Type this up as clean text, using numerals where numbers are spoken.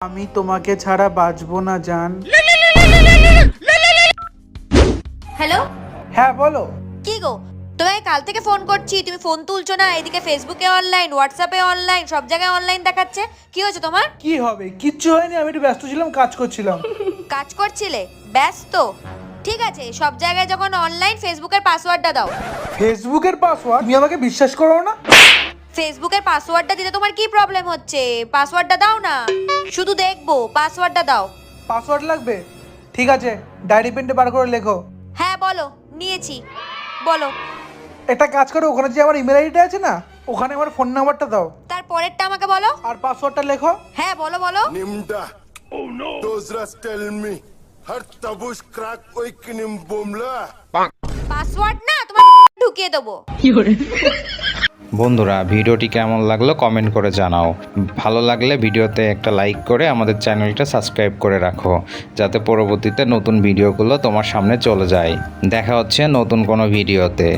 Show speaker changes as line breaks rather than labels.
আমি তোমাকে ছাড়া বাঁচবো না জান।
হ্যালো,
হ্যাঁ বলো।
কি গো? তোমাকে কাল থেকে ফোন করছি, তুমি ফোন তুলছো না। এদিকে ফেসবুকে অনলাইন, হোয়াটসঅ্যাপে অনলাইন, সব জায়গায় অনলাইন দেখাচ্ছে। কি হয়েছে তোমার?
কি হবে, কিচ্ছু হয়নি, আমি একটু ব্যস্ত ছিলাম, কাজ করছিলাম।
কাজ করছিলে? ব্যস্ত? ঠিক আছে, সব জায়গায় যখন অনলাইন, ফেসবুকের পাসওয়ার্ডটা দাও।
ফেসবুকের পাসওয়ার্ড? তুমি আমাকে বিশ্বাস করো না?
ফেসবুকের পাসওয়ার্ডটা দিতে তোমার কি প্রবলেম হচ্ছে? পাসওয়ার্ডটা দাও না, শুধু দেখবো। পাসওয়ার্ডটা দাও।
পাসওয়ার্ড লাগবে? ঠিক আছে, ডায়েরি পেনটা বার করে লেখো।
হ্যাঁ বলো, নিয়েছি, বলো।
একটা কাজ করো, ওখানে যে আমার ইমেল আইডিটা আছে না, ওখানে আমার ফোন নাম্বারটা দাও
তারপরেরটা আমাকে বলো।
আর পাসওয়ার্ডটা লেখো।
হ্যাঁ বলো বলো।
Nimda. Oh no. Those rats tell me. Her tabush crack oikinim bomla.
Password না, তোমার ঢুকিয়ে দেবো।
বন্ধুরা, ভিডিওটি কেমন লাগলো কমেন্ট করে জানাও। ভালো লাগলে ভিডিওতে একটা লাইক করে আমাদের চ্যানেলটা সাবস্ক্রাইব করে রাখো, যাতে পরবর্তীতে নতুন ভিডিওগুলো তোমার সামনে চলে যায়। দেখা হচ্ছে নতুন কোনো ভিডিওতে।